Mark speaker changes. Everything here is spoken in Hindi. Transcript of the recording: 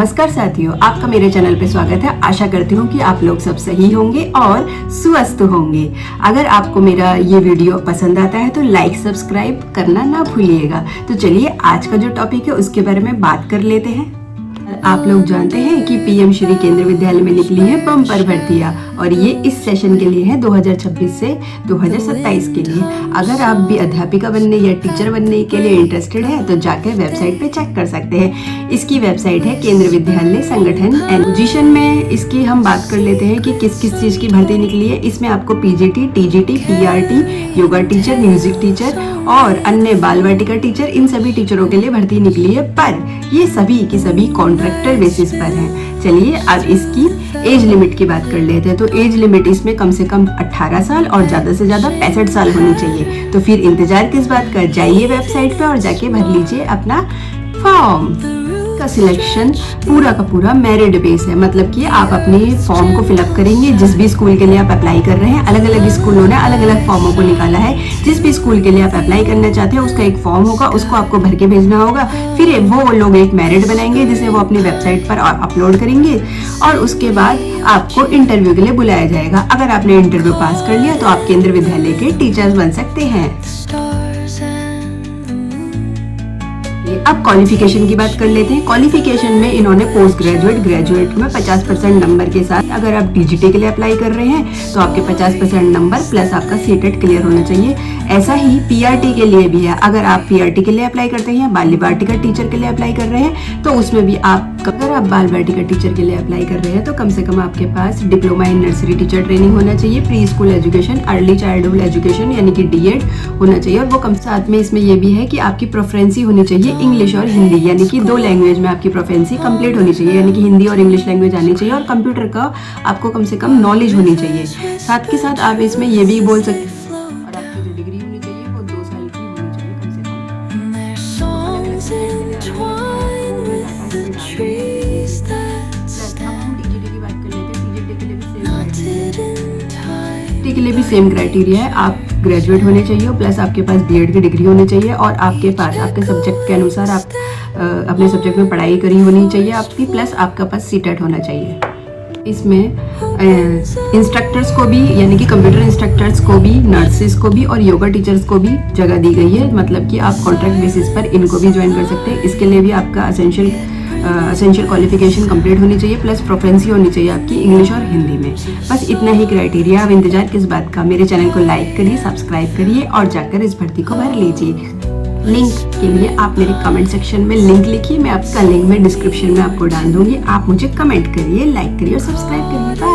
Speaker 1: नमस्कार साथियों, आपका मेरे चैनल पे स्वागत है। आशा करती हूँ कि आप लोग सब सही होंगे और स्वस्थ होंगे। अगर आपको मेरा ये वीडियो पसंद आता है तो लाइक सब्सक्राइब करना ना भूलिएगा। तो चलिए आज का जो टॉपिक है उसके बारे में बात कर लेते हैं। आप लोग जानते हैं कि पीएम श्री केंद्रीय विद्यालय में निकली है बम्पर भर्तियां और ये इस सेशन के लिए है 2026 से 2027 के लिए। अगर आप भी अध्यापिका बनने या टीचर बनने के लिए इंटरेस्टेड है तो जाकर वेबसाइट पे चेक कर सकते हैं। इसकी वेबसाइट है केंद्रीय विद्यालय संगठन एंड पोजीशन में इसकी हम बात कर लेते हैं कि किस किस चीज की भर्ती निकली है। इसमें आपको PGT, TGT, PRT, yoga teacher, music teacher और अन्य बाल वाटिका टीचर, इन सभी टीचरों के लिए भर्ती निकली है, पर ये सभी की सभी कॉन्ट्रैक्टर बेसिस पर हैं। चलिए अब इसकी एज लिमिट की बात कर लेते हैं। तो एज लिमिट इसमें कम से कम 18 साल और ज्यादा से ज्यादा 65 साल होनी चाहिए। तो फिर इंतजार किस बात का, जाइए वेबसाइट पे और जाके भर लीजिए अपना फॉर्म। का सिलेक्शन पूरा का पूरा मेरिट बेस है, मतलब कि आप अपने फॉर्म को फिलअप करेंगे। जिस भी स्कूल के लिए आप अप्लाई कर रहे हैं, अलग अलग स्कूलों ने अलग अलग फॉर्मों को निकाला है। जिस भी स्कूल के लिए आप अप्लाई करना चाहते हैं उसका एक फॉर्म होगा, उसको आपको भर के भेजना होगा। फिर वो लोग एक मेरिट बनाएंगे जिसे वो अपनी वेबसाइट पर अपलोड करेंगे और उसके बाद आपको इंटरव्यू के लिए बुलाया जाएगा। अगर आपने इंटरव्यू पास कर लिया तो आप केंद्रीय विद्यालय के टीचर्स बन सकते हैं। अब क्वालिफिकेशन की बात कर लेते हैं। क्वालिफिकेशन में इन्होंने पोस्ट ग्रेजुएट, ग्रेजुएट में 50% नंबर के साथ, अगर आप टीजीटी के लिए अप्लाई कर रहे हैं तो आपके 50% नंबर प्लस आपका सीटेट क्लियर होना चाहिए। ऐसा ही पीआरटी के लिए भी है। अगर आप पीआरटी के लिए अप्लाई करते हैं, बाल वाटिका टीचर के लिए अप्लाई कर रहे हैं तो उसमें भी अगर आप बाल वाटिका टीचर के लिए अप्लाई कर रहे हैं तो कम से कम आपके पास diploma in nursery teacher training होना चाहिए, preschool education, early childhood education यानी कि डीएड होना चाहिए। और वो कम साथ में इसमें ये भी है कि आपकी प्रेफरेंसी होनी चाहिए इंग्लिश और हिंदी, यानी कि 2 लैंग्वेज में आपकी प्रोफेंसी कंप्लीट होनी चाहिए, यानी कि हिंदी और इंग्लिश लैंग्वेज आनी चाहिए और कंप्यूटर का आपको कम से कम नॉलेज होनी चाहिए। साथ के साथ आप इसमें ये भी बोल सकते हैं और आपकी जो डिग्री होनी चाहिए वो 2 साल की होनी चाहिए कम से कम। के लिए भी सेम क्राइटेरिया है। आप ग्रेजुएट होने चाहिए प्लस आपके पास बीएड की डिग्री होनी चाहिए और आपके पास आपके सब्जेक्ट के अनुसार आप अपने सब्जेक्ट में पढ़ाई करी होनी चाहिए आपकी, प्लस आपका पास सीटेट होना चाहिए। इसमें इंस्ट्रक्टर्स को भी, यानी कि कंप्यूटर इंस्ट्रक्टर्स को भी, नर्सेस को भी और योगा टीचर्स को भी जगह दी गई है, मतलब कि आप कॉन्ट्रैक्ट बेसिस पर इनको भी ज्वाइन कर सकते हैं। इसके लिए भी आपका असेंशियल क्वालिफिकेशन कंप्लीट होनी चाहिए प्लस प्रोफेंसी होनी चाहिए आपकी इंग्लिश और हिंदी में। बस इतना ही क्राइटेरिया। अब इंतजार किस बात का, मेरे चैनल को लाइक करिए, सब्सक्राइब करिए और जाकर इस भर्ती को भर लीजिए। लिंक के लिए आप मेरे कमेंट सेक्शन में लिंक लिखिए, मैं आपका लिंक में डिस्क्रिप्शन में आपको डाल दूंगी। आप मुझे कमेंट करिए, लाइक करिए और सब्सक्राइब करिए।